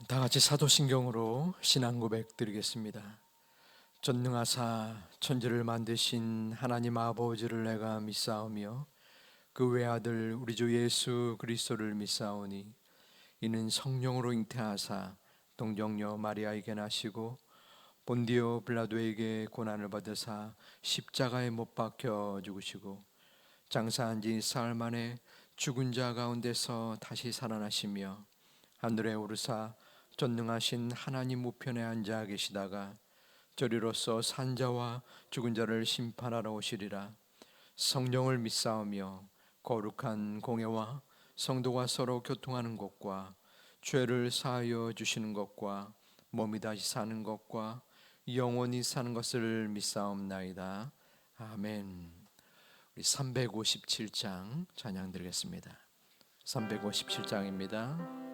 다 같이 사도신경으로 신앙 고백 드리겠습니다. 전능하사 천지를 만드신 하나님 아버지를 내가 믿사오며 그 외아들 우리 주 예수 그리스도를 믿사오니 이는 성령으로 잉태하사 동정녀 마리아에게 나시고 본디오 빌라도에게 고난을 받으사 십자가에 못 박혀 죽으시고 장사한 지 사흘 만에 죽은 자 가운데서 다시 살아나시며 하늘에 오르사 전능하신 하나님 우편에 앉아 계시다가 저리로서 산자와 죽은 자를 심판하러 오시리라. 성령을 믿사오며 거룩한 공예와 성도가 서로 교통하는 것과 죄를 사하여 주시는 것과 몸이 다시 사는 것과 영원히 사는 것을 믿사옵나이다. 아멘. 우리 357장 찬양 드리겠습니다. 357장입니다.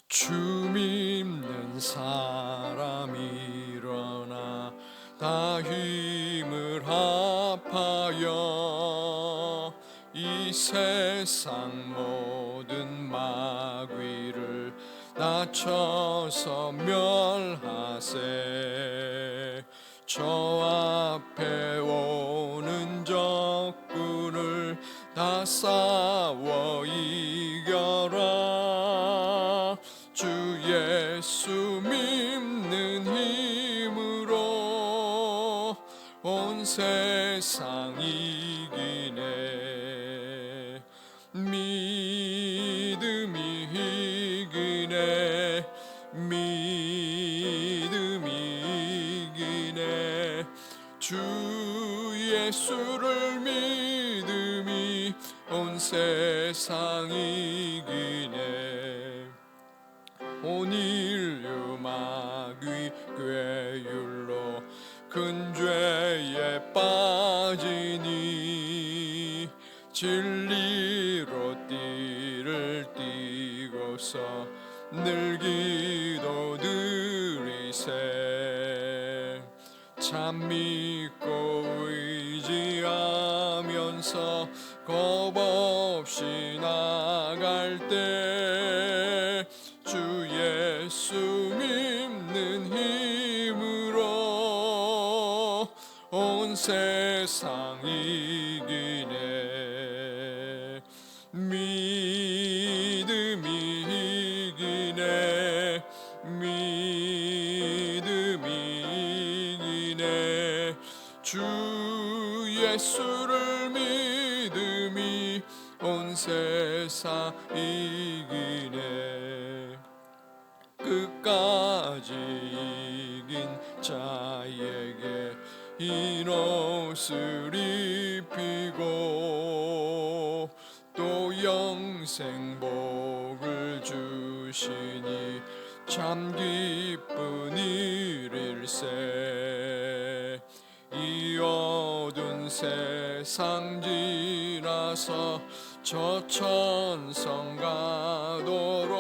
주 믿는 사람이 일어나 다 힘을 합하여 이 세상 모든 마귀를 낮춰서 멸하세. 저 앞에 오는 적군을 다 싸워 이겨라. 주 예수 믿는 힘으로 온 세상 이기네. 믿음이 이기네. 믿음이 이기네. 주 예수를 믿음이 온 세상 이기네. 온 인류 마귀 꾀율로 큰 죄에 빠지니 진리로 띠를 띠고서 늘 기도 드리세. 참 믿고 의지하면서 겁 없이 나갈 때 주 예수 믿는 힘으로 온 세상 이기네. 믿음이 이기네. 믿음이 이기네. 주 예수를 믿음이 온 세상 이기네. 끝까지 이긴 자에게 흰 옷을 입히고 또 영생 복을 주시니 참 기쁜 일일세. 이 어두운 세상 지나서 저 천성 가도록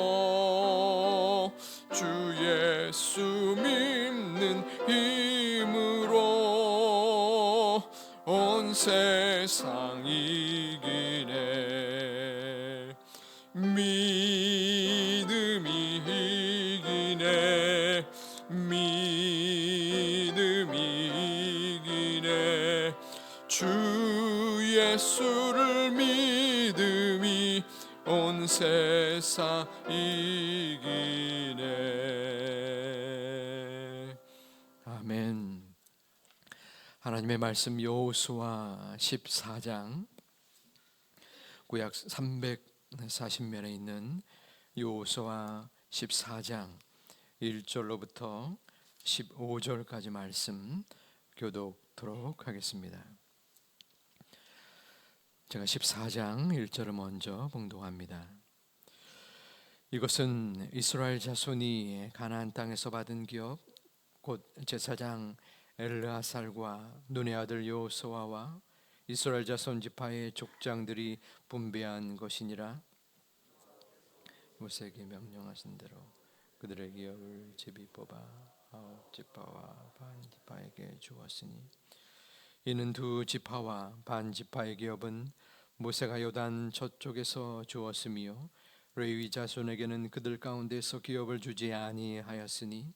주 예수 믿는 힘으로 온 세상 이기네. 믿음이 이기네. 믿음이 이기네. 주 예수를 믿음이 온 세상 이기네. 아멘. 하나님의 말씀 여호수아 14장, 구약 340면에 있는 여호수아 14장 1절로부터 15절까지 말씀 교독하도록 하겠습니다. 제가 14장 1절을 먼저 봉독합니다. 이것은 이스라엘 자손이 가나안 땅에서 받은 기업 곧 제사장 엘르아살과 눈의 아들 여호수아와 이스라엘 자손 지파의 족장들이 분배한 것이니라. 모세에게 명령하신 대로 그들의 기업을 제비 뽑아 아홉 지파와 반 지파에게 주었으니 이는 두 지파와 반 지파의 기업은 모세가 요단 저쪽에서 주었으며 레위 자손에게는 그들 가운데서 기업을 주지 아니하였으니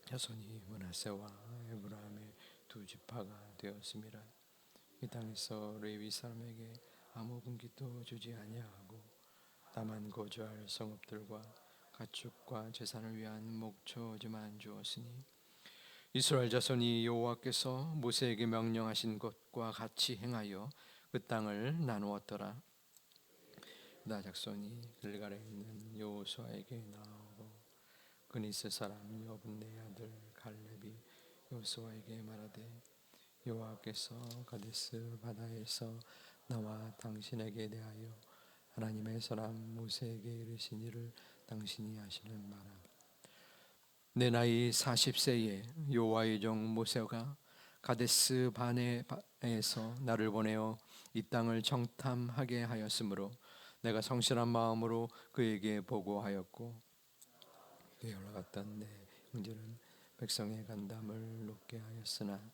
자손이 므낫세와 에브라임의 두 지파가 되었음이라. 이 땅에서 레위 사람에게 아무 분깃도 주지 아니하고 다만 거주할 성읍들과 가축과 제사를 위한 목초지만 주었으니 이스라엘 자손이 여호와께서 모세에게 명령하신 것과 같이 행하여 그 땅을 나누었더라. 나 작손이 길갈에 있는 여호수아에게 나오고 그니스 사람 여분네 아들 갈렙이 여호수아에게 말하되 여호와께서 가데스 바다에서 나와 당신에게 대하여 하나님의 사람 모세에게 이르신 일을 당신이 아시는 바라. 내 나이 40세에 여호와의 종 모세가 가데스 바네에서 나를 보내어 이 땅을 정탐하게 하였으므로 내가 성실한 마음으로 그에게 보고하였고 그에 올라갔던 내 형제는 백성의 간담을 높게 하였으나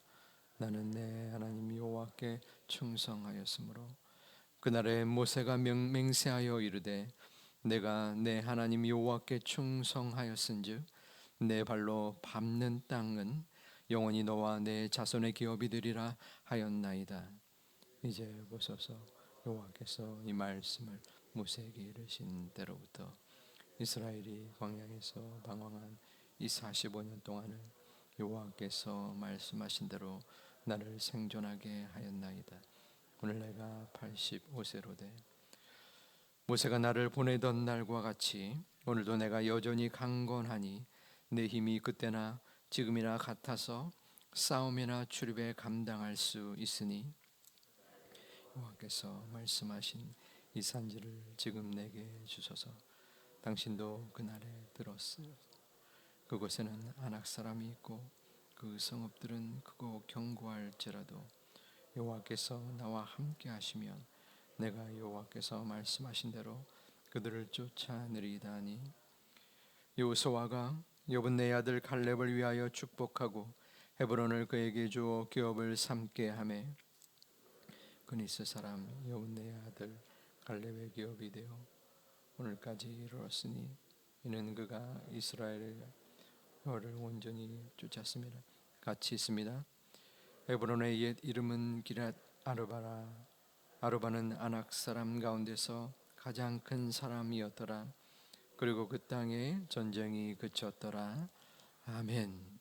나는 내 하나님 여호와께 충성하였으므로 그날에 모세가 맹세하여 이르되 내가 내 하나님 여호와께 충성하였은즉 내 발로 밟는 땅은 영원히 너와 내 자손의 기업이 되리라 하였나이다. 이제 보소서 여호와께서 이 말씀을 모세에게 이르신 때로부터 이스라엘이 광야에서 방황한 이 45년 동안은 여호와께서 말씀하신 대로 나를 생존하게 하였나이다. 오늘 내가 85세로 돼 모세가 나를 보내던 날과 같이 오늘도 내가 여전히 강건하니 내 힘이 그때나 지금이나 같아서 싸움이나 출입에 감당할 수 있으니 여호와께서 말씀하신 이 산지를 지금 내게 주소서. 당신도 그날에 들었으니 그곳에는 아낙 사람이 있고 그 성읍들은 크고 견고할지라도 여호와께서 나와 함께 하시면 내가 여호와께서 말씀하신 대로 그들을 쫓아내리이다 하니 여호수아가 여분네 아들 갈렙을 위하여 축복하고 헤브론을 그에게 주어 기업을 삼게 하매 그니스 사람 여분네 아들 갈렙의 기업이 되어 오늘까지 이르렀으니 이는 그가 이스라엘을 온전히 쫓았습니다. 같이 있습니다. 헤브론의 옛 이름은 기랏 아르바라. 아르바는 아낙 사람 가운데서 가장 큰 사람이었더라. 그리고 그 땅에 전쟁이 그쳤더라. 아멘.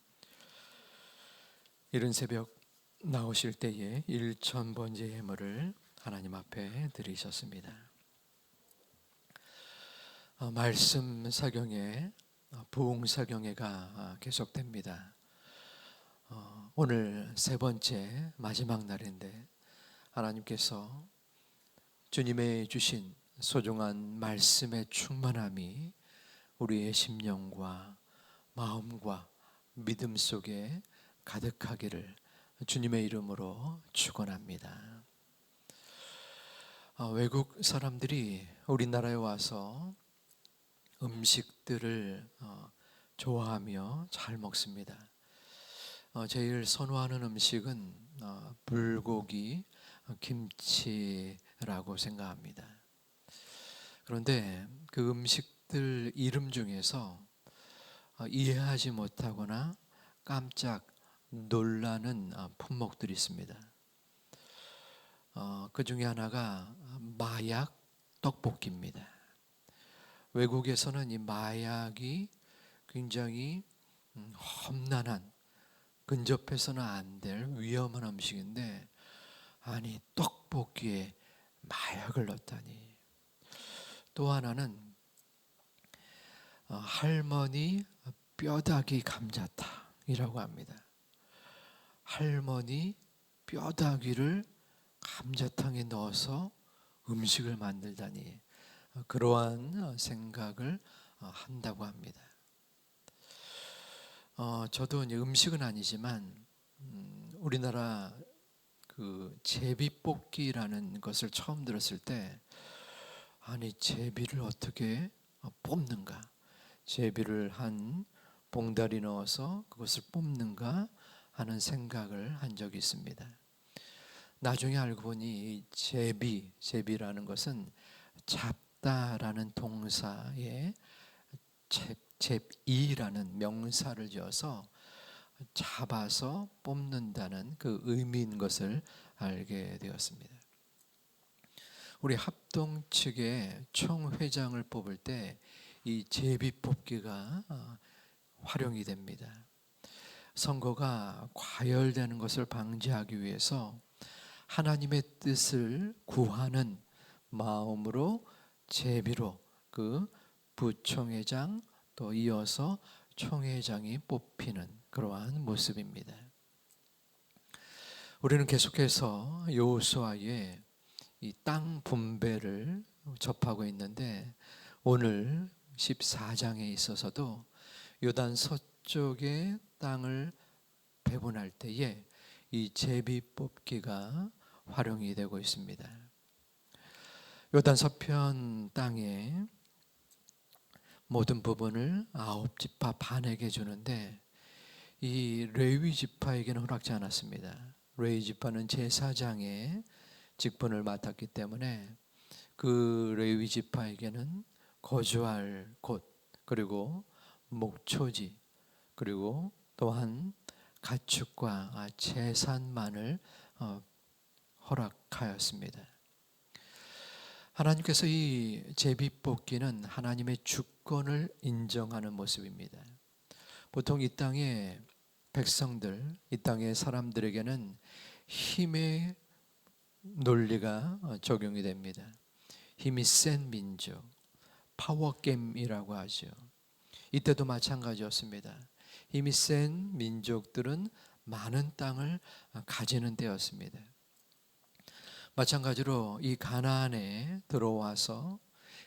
이른 새벽 나오실 때에 1000번째 예물을 하나님 앞에 드리셨습니다. 말씀 사경에 부흥 사경회가 계속됩니다. 오늘 세 번째 마지막 날인데 하나님께서 주님의 주신 소중한 말씀의 충만함이 우리의 심령과 마음과 믿음 속에 가득하기를 주님의 이름으로 축원합니다. 외국 사람들이 우리나라에 와서 음식들을 좋아하며 잘 먹습니다. 제일 선호하는 음식은 불고기, 김치라고 생각합니다. 그런데 그 음식들 이름 중에서 이해하지 못하거나 깜짝 놀라는 품목들이 있습니다. 그 중에 하나가 마약 떡볶이입니다. 외국에서는 이 마약이 굉장히 험난한, 근접해서는 안 될 위험한 음식인데 아니 떡볶이에 마약을 넣다니. 또 하나는 할머니 뼈다귀 감자탕이라고 합니다. 할머니 뼈다귀를 감자탕에 넣어서 음식을 만들다니. 그러한 생각을 한다고 합니다. 저도 이제 음식은 아니지만 우리나라 그 제비뽑기라는 것을 처음 들었을 때 아니 제비를 어떻게 뽑는가? 제비를 한 봉다리 넣어서 그것을 뽑는가 하는 생각을 한 적이 있습니다. 나중에 알고 보니 제비라는 것은 잡다라는 동사에 잽이라는 명사를 지어서 잡아서 뽑는다는 그 의미인 것을 알게 되었습니다. 우리 합동 측의 총회장을 뽑을 때 이 제비 뽑기가 활용이 됩니다. 선거가 과열되는 것을 방지하기 위해서 하나님의 뜻을 구하는 마음으로 제비로 그 부총회장 또 이어서 총회장이 뽑히는 그러한 모습입니다. 우리는 계속해서 여호수아의 이 땅 분배를 접하고 있는데 오늘 14장에 있어서도 요단 서쪽의 땅을 배분할 때에 이 제비 뽑기가 활용이 되고 있습니다. 요단 서편 땅에 모든 부분을 9지파 반에게 주는데 이 레위 지파에게는 허락지 않았습니다. 레위 지파는 제사장의 직분을 맡았기 때문에 그 레위 지파에게는 거주할 곳 그리고 목초지 그리고 또한 가축과 재산만을 허락하였습니다. 하나님께서 이 제비뽑기는 하나님의 주권을 인정하는 모습입니다. 보통 이 땅의 백성들, 이 땅의 사람들에게는 힘의 논리가 적용이 됩니다. 힘이 센 민족, 파워게임이라고 하죠. 이때도 마찬가지였습니다. 힘이 센 민족들은 많은 땅을 가지는 때였습니다. 마찬가지로 이 가나안에 들어와서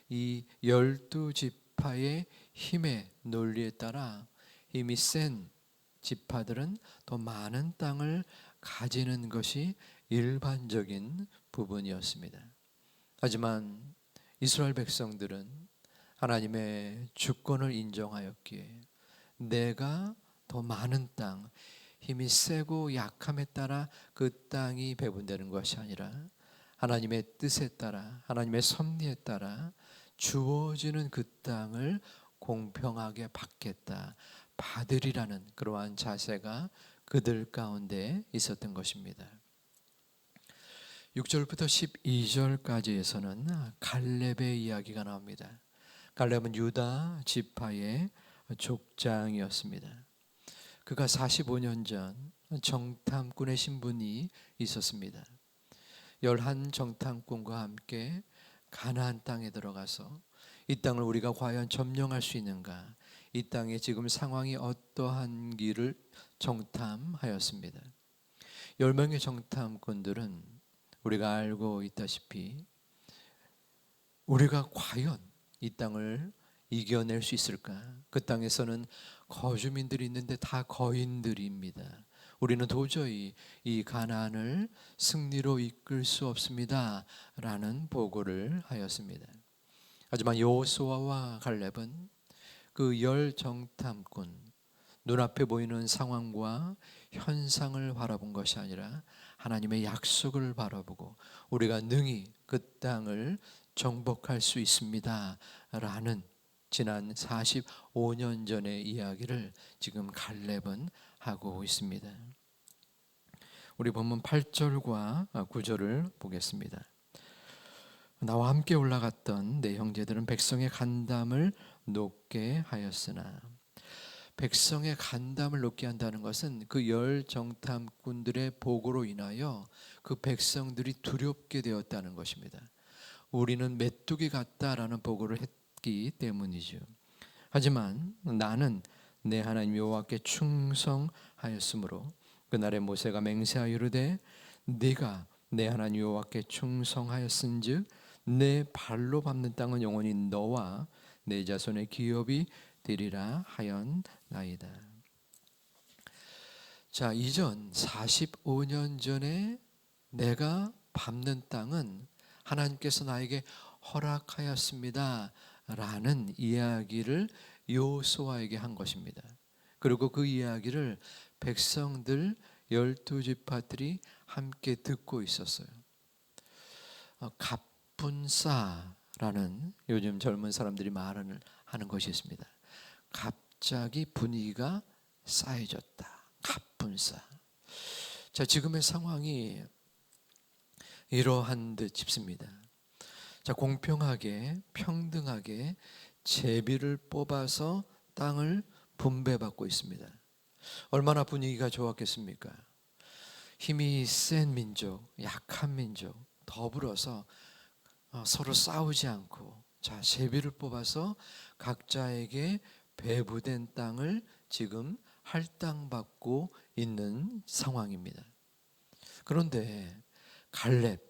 이 12지파의 힘의 논리에 따라 힘이 센 지파들은 더 많은 땅을 가지는 것이 일반적인 부분이었습니다. 하지만 이스라엘 백성들은 하나님의 주권을 인정하였기에 내가 더 많은 땅, 힘이 세고 약함에 따라 그 땅이 배분되는 것이 아니라 하나님의 뜻에 따라 하나님의 섭리에 따라 주어지는 그 땅을 공평하게 받겠다, 받으리라는 그러한 자세가 그들 가운데 있었던 것입니다. 6절부터 12절까지에서는 갈렙의 이야기가 나옵니다. 갈렙은 유다 지파의 족장이었습니다. 그가 45년 전 정탐꾼의 신분이 있었습니다. 11 정탐꾼과 함께 가나안 땅에 들어가서 이 땅을 우리가 과연 점령할 수 있는가, 이 땅의 지금 상황이 어떠한지를 정탐하였습니다. 10명의 정탐꾼들은 우리가 알고 있다시피 우리가 과연 이 땅을 이겨낼 수 있을까? 그 땅에서는 거주민들이 있는데 다 거인들입니다. 우리는 도저히 이 가나안을 승리로 이끌 수 없습니다 라는 보고를 하였습니다. 하지만 여호수아와 갈렙은 그 10 정탐꾼 눈앞에 보이는 상황과 현상을 바라본 것이 아니라 하나님의 약속을 바라보고 우리가 능히 그 땅을 정복할 수 있습니다 라는 지난 45년 전의 이야기를 지금 갈렙은 하고 있습니다. 우리 본문 8절과 9절을 보겠습니다. 나와 함께 올라갔던 내 형제들은 백성의 간담을 높게 하였으나, 백성의 간담을 높게 한다는 것은 그 10 정탐꾼들의 보고로 인하여 그 백성들이 두렵게 되었다는 것입니다. 우리는 메뚜기 같다라는 보고를 했기 때문이죠. 하지만 나는 내 하나님 여호와께 충성하였으므로 그날에 모세가 맹세하여 이르되 네가 내 하나님 여호와께 충성하였은즉 내 발로 밟는 땅은 영원히 너와 내 자손의 기업이 되리라 하였나이다. 자, 이전 45년 전에 내가 밟는 땅은 하나님께서 나에게 허락하였습니다 라는 이야기를 여호수아에게 한 것입니다. 그리고 그 이야기를 백성들 12지파들이 함께 듣고 있었어요. 갑분싸라는 요즘 젊은 사람들이 하는 것이 있습니다. 갑자기 분위기가 싸해졌다. 갑분싸. 자, 지금의 상황이 이러한 듯 싶습니다. 자, 공평하게 평등하게 제비를 뽑아서 땅을 분배받고 있습니다. 얼마나 분위기가 좋았겠습니까? 힘이 센 민족, 약한 민족 더불어서 서로 싸우지 않고 자, 제비를 뽑아서 각자에게 배부된 땅을 지금 할당받고 있는 상황입니다. 그런데 갈렙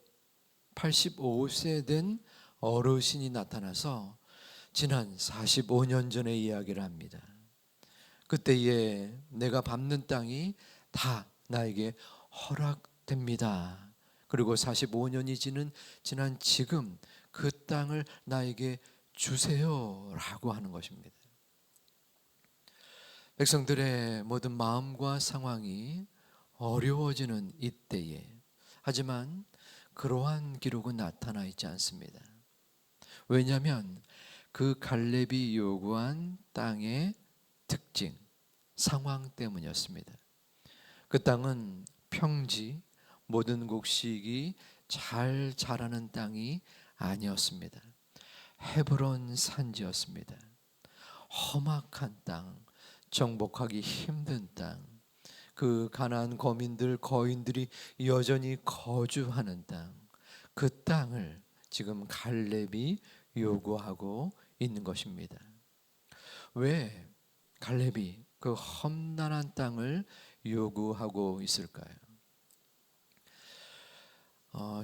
85세 된 어르신이 나타나서 지난 45년 전의 이야기를 합니다. 그때에 내가 밟는 땅이 다 나에게 허락됩니다. 그리고 45년이 지난 지금 그 땅을 나에게 주세요라고 하는 것입니다. 백성들의 모든 마음과 상황이 어려워지는 이때에 하지만 그러한 기록은 나타나 있지 않습니다. 왜냐하면 그 갈렙이 요구한 땅의 특징, 상황 때문이었습니다. 그 땅은 평지, 모든 곡식이 잘 자라는 땅이 아니었습니다. 헤브론 산지였습니다. 험악한 땅, 정복하기 힘든 땅, 그 가나안 거민들, 거인들이 여전히 거주하는 땅, 그 땅을 지금 갈렙이 요구하고 있는 것입니다. 왜 갈렙이 그 험난한 땅을 요구하고 있을까요?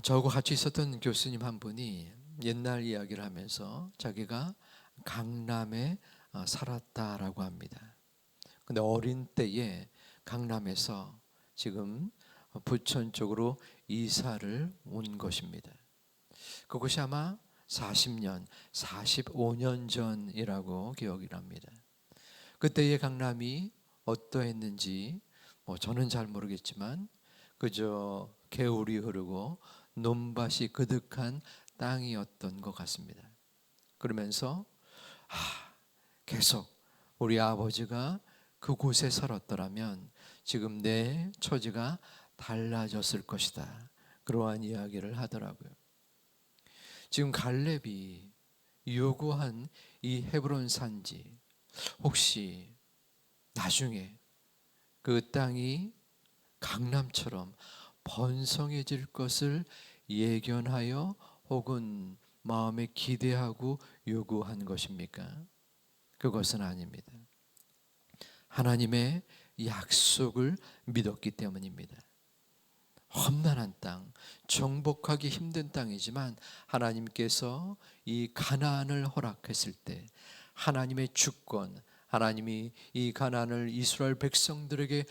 저하고 같이 있었던 교수님 한 분이 옛날 이야기를 하면서 자기가 강남에 살았다라고 합니다. 근데 어린 때에 강남에서 지금 부천 쪽으로 이사를 온 것입니다. 그것이 아마 40년, 45년 전이라고 기억이 납니다. 그때의 강남이 어떠했는지 저는 잘 모르겠지만 그저 개울이 흐르고 논밭이 그득한 땅이었던 것 같습니다. 그러면서 계속 우리 아버지가 그곳에 살았더라면 지금 내 처지가 달라졌을 것이다. 그러한 이야기를 하더라고요. 지금 갈렙이 요구한 이 헤브론 산지, 혹시 나중에 그 땅이 강남처럼 번성해질 것을 예견하여 혹은 마음에 기대하고 요구한 것입니까? 그것은 아닙니다. 하나님의 약속을 믿었기 때문입니다. 험난한 땅, 정복하기 힘든 땅이지만 하나님께서 이 가나안을 허락했을 때 하나님의 주권, 하나님이 이 가나안을 이스라엘 백성들에게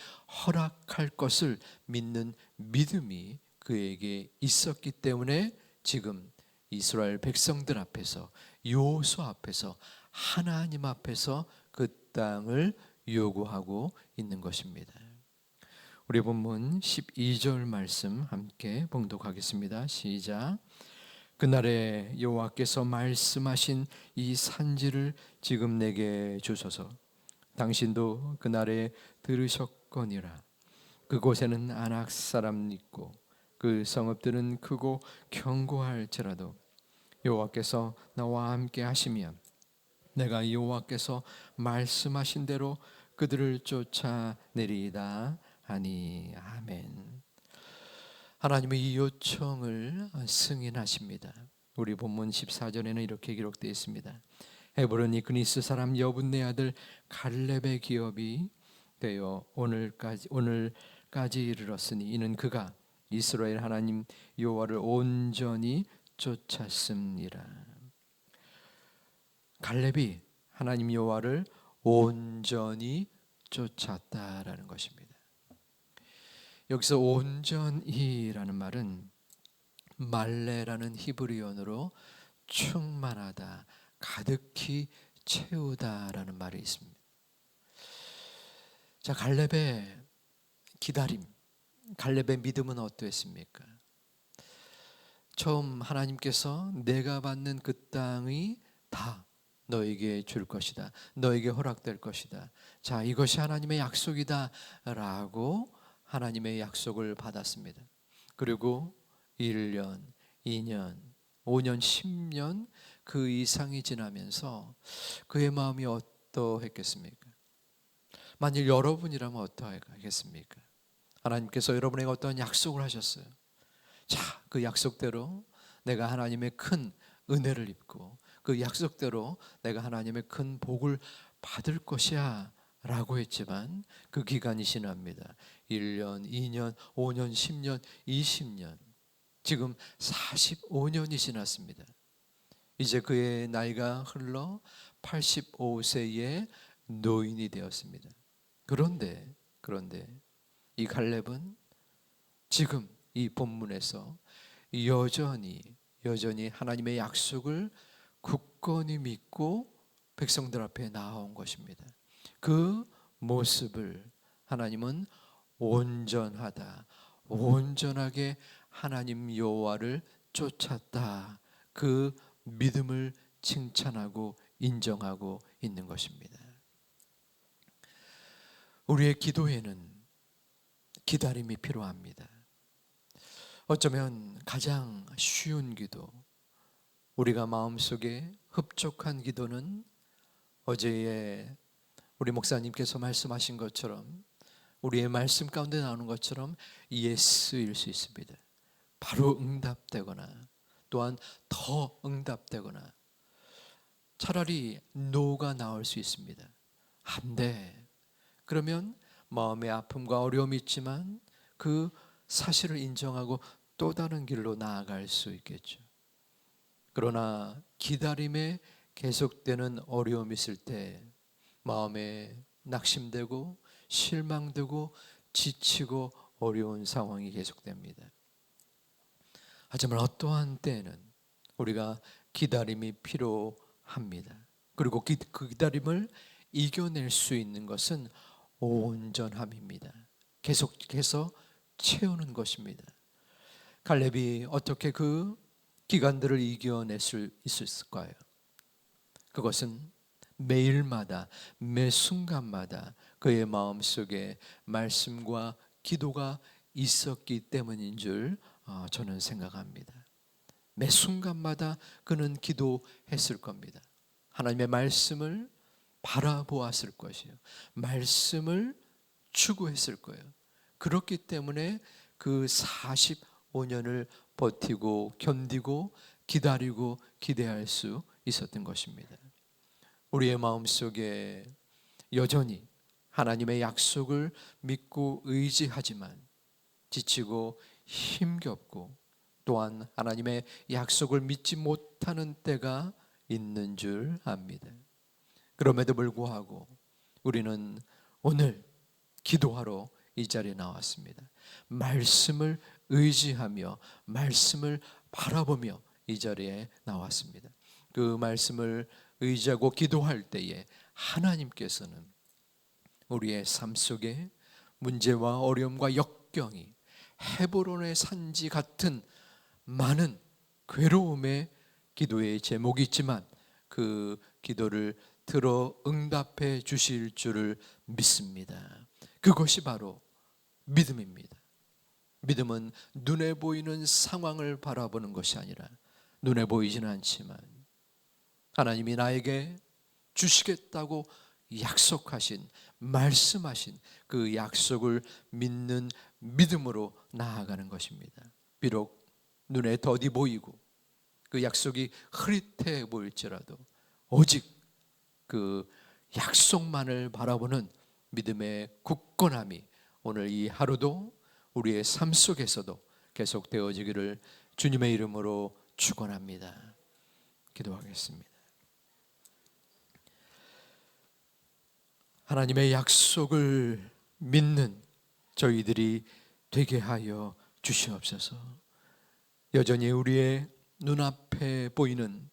허락할 것을 믿는 믿음이 그에게 있었기 때문에 지금 이스라엘 백성들 앞에서, 여호수아 앞에서, 하나님 앞에서 그 땅을 요구하고 있는 것입니다. 우리 본문 12절 말씀 함께 봉독하겠습니다. 시작. 그날에 여호와께서 말씀하신 이 산지를 지금 내게 주소서. 당신도 그날에 들으셨거니와. 그곳에는 아낙 사람 있고 그 성읍들은 크고 견고할지라도 여호와께서 나와 함께 하시면 내가 여호와께서 말씀하신 대로 그들을 쫓아내리이다 하니. 아멘. 하나님의 이 요청을 승인하십니다. 우리 본문 14절에는 이렇게 기록되어 있습니다. 헤브론이 그니스 사람 여분네 아들 갈렙의 기업이 되어 오늘까지 이르렀으니 이는 그가 이스라엘 하나님 여호와를 온전히 쫓았음이라. 갈렙이 하나님 여호와를 온전히 쫓았다라는 것입니다. 여기서 온전히라는 말은 말레라는 히브리어로 충만하다, 가득히 채우다라는 말이 있습니다. 자, 갈렙의 기다림, 갈렙의 믿음은 어떠했습니까? 처음 하나님께서 내가 받는 그 땅이 다 너에게 줄 것이다, 너에게 허락될 것이다, 자, 이것이 하나님의 약속이다 라고 하나님의 약속을 받았습니다. 그리고 1년, 2년, 5년, 10년 그 이상이 지나면서 그의 마음이 어떠했겠습니까? 만일 여러분이라면 어떠하겠습니까? 하나님께서 여러분에게 어떤 약속을 하셨어요. 자, 그 약속대로 내가 하나님의 큰 은혜를 입고 그 약속대로 내가 하나님의 큰 복을 받을 것이야 라고 했지만 그 기간이 지납니다. 1년, 2년, 5년, 10년, 20년, 지금 45년이 지났습니다. 이제 그의 나이가 흘러 85세의 노인이 되었습니다. 그런데 이 갈렙은 지금 이 본문에서 여전히 하나님의 약속을 굳건히 믿고 백성들 앞에 나아온 것입니다. 그 모습을 하나님은 온전하다, 온전하게 하나님 여호와를 쫓았다, 그 믿음을 칭찬하고 인정하고 있는 것입니다. 우리의 기도에는 기다림이 필요합니다. 어쩌면 가장 쉬운 기도, 우리가 마음속에 흡족한 기도는 어제의 우리 목사님께서 말씀하신 것처럼, 우리의 말씀 가운데 나오는 것처럼 예스일 수 있습니다. 바로 응답되거나 또한 더 응답되거나 차라리 노가 나올 수 있습니다. 안 돼. 그러면 마음의 아픔과 어려움이 있지만 그 사실을 인정하고 또 다른 길로 나아갈 수 있겠죠. 그러나 기다림에 계속되는 어려움이 있을 때 마음에 낙심되고 실망되고 지치고 어려운 상황이 계속됩니다. 하지만 어떠한 때에는 우리가 기다림이 필요합니다. 그리고 그 기다림을 이겨낼 수 있는 것은 온전함입니다. 계속해서 채우는 것입니다. 갈렙이 어떻게 그 기간들을 이겨낼 수 있을까요? 그것은 매일마다 매 순간마다 그의 마음속에 말씀과 기도가 있었기 때문인 줄 저는 생각합니다. 매 순간마다 그는 기도했을 겁니다. 하나님의 말씀을 바라보았을 것이에요. 말씀을 추구했을 거예요. 그렇기 때문에 그 45년을 버티고 견디고 기다리고 기대할 수 있었던 것입니다. 우리의 마음속에 여전히 하나님의 약속을 믿고 의지하지만 지치고 힘겹고 또한 하나님의 약속을 믿지 못하는 때가 있는 줄 압니다. 그럼에도 불구하고 우리는 오늘 기도하러 이 자리에 나왔습니다. 말씀을 의지하며 말씀을 바라보며 이 자리에 나왔습니다. 그 말씀을 의지하고 기도할 때에 하나님께서는 우리의 삶 속에 문제와 어려움과 역경이 헤브론의 산지 같은 많은 괴로움의 기도의 제목이 있지만 그 기도를 들어 응답해 주실 줄을 믿습니다. 그것이 바로 믿음입니다. 믿음은 눈에 보이는 상황을 바라보는 것이 아니라 눈에 보이지는 않지만 하나님이 나에게 주시겠다고 약속하신, 말씀하신 그 약속을 믿는 믿음으로 나아가는 것입니다. 비록 눈에 더디 보이고 그 약속이 흐릿해 보일지라도 오직 그 약속만을 바라보는 믿음의 굳건함이 오늘 이 하루도 우리의 삶 속에서도 계속되어지기를 주님의 이름으로 축원합니다. 기도하겠습니다. 하나님의 약속을 믿는 저희들이 되게 하여 주시옵소서. 여전히 우리의 눈앞에 보이는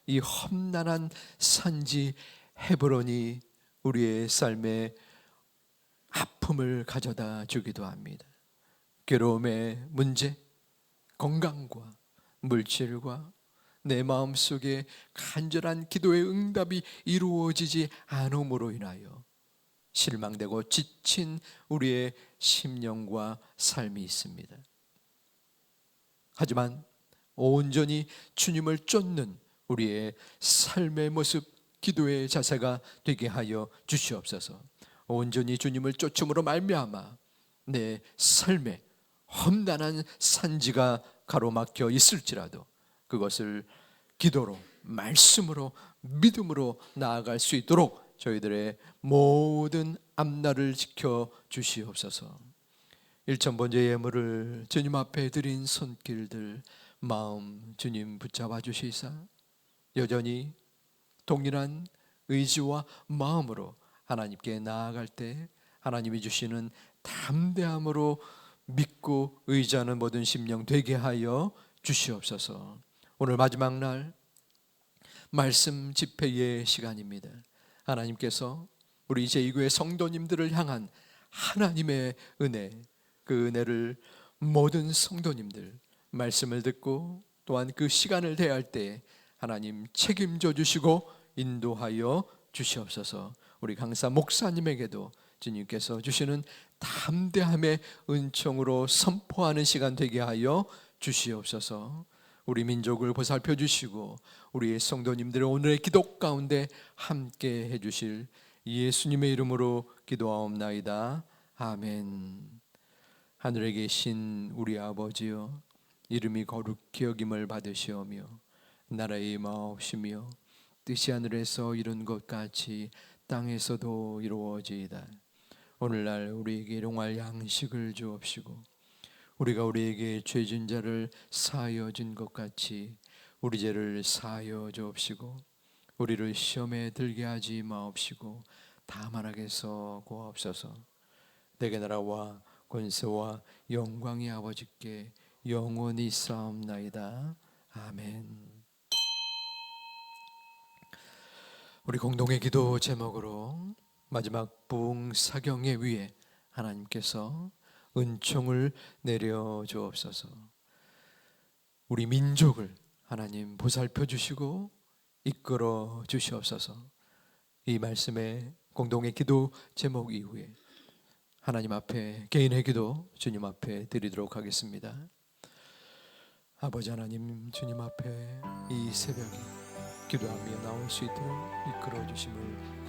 이 험난한 산지 헤브론이 우리의 삶에 아픔을 가져다 주기도 합니다. 괴로움의 문제, 건강과 물질과 내 마음속에 간절한 기도의 응답이 이루어지지 않음으로 인하여 실망되고 지친 우리의 심령과 삶이 있습니다. 하지만 온전히 주님을 쫓는 우리의 삶의 모습, 기도의 자세가 되게 하여 주시옵소서. 온전히 주님을 쫓음으로 말미암아 내 삶에 험난한 산지가 가로막혀 있을지라도 그것을 기도로, 말씀으로, 믿음으로 나아갈 수 있도록 저희들의 모든 앞날을 지켜 주시옵소서. 일천번제 예물을 주님 앞에 드린 손길들 마음 주님 붙잡아 주시사 여전히 동일한 의지와 마음으로 하나님께 나아갈 때 하나님이 주시는 담대함으로 믿고 의지하는 모든 심령 되게 하여 주시옵소서. 오늘 마지막 날 말씀 집회의 시간입니다. 하나님께서 우리 제2교회 성도님들을 향한 하나님의 은혜, 그 은혜를 모든 성도님들 말씀을 듣고 또한 그 시간을 대할 때 하나님 책임져 주시고 인도하여 주시옵소서. 우리 강사 목사님에게도 주님께서 주시는 담대함의 은총으로 선포하는 시간 되게 하여 주시옵소서. 우리 민족을 보살펴 주시고 우리의 성도님들의 오늘의 기도 가운데 함께 해주실 예수님의 이름으로 기도하옵나이다. 아멘. 하늘에 계신 우리 아버지여, 이름이 거룩히 여김을 받으시오며 나라의 임하옵시며 뜻이 하늘에서 이룬 것 같이 땅에서도 이루어지이다. 오늘날 우리에게 일용할 양식을 주옵시고 우리가 우리에게 죄진 자를 사하여 준 것 같이 우리 죄를 사하여 주옵시고 우리를 시험에 들게 하지 마옵시고 다만 악에서 구하옵소서. 내게 나라와 권세와 영광이 아버지께 영원히 있사옵나이다. 아멘. 우리 공동의 기도 제목으로 마지막 부흥 사경의 위에 하나님께서 은총을 내려 주옵소서. 우리 민족을 하나님 보살펴 주시고 이끌어 주시옵소서. 이 말씀의 공동의 기도 제목 이후에 하나님 앞에 개인의 기도 주님 앞에 드리도록 하겠습니다. 아버지 하나님, 주님 앞에 이 새벽에 기도하며 나올 수 있도록 이끌어 주심을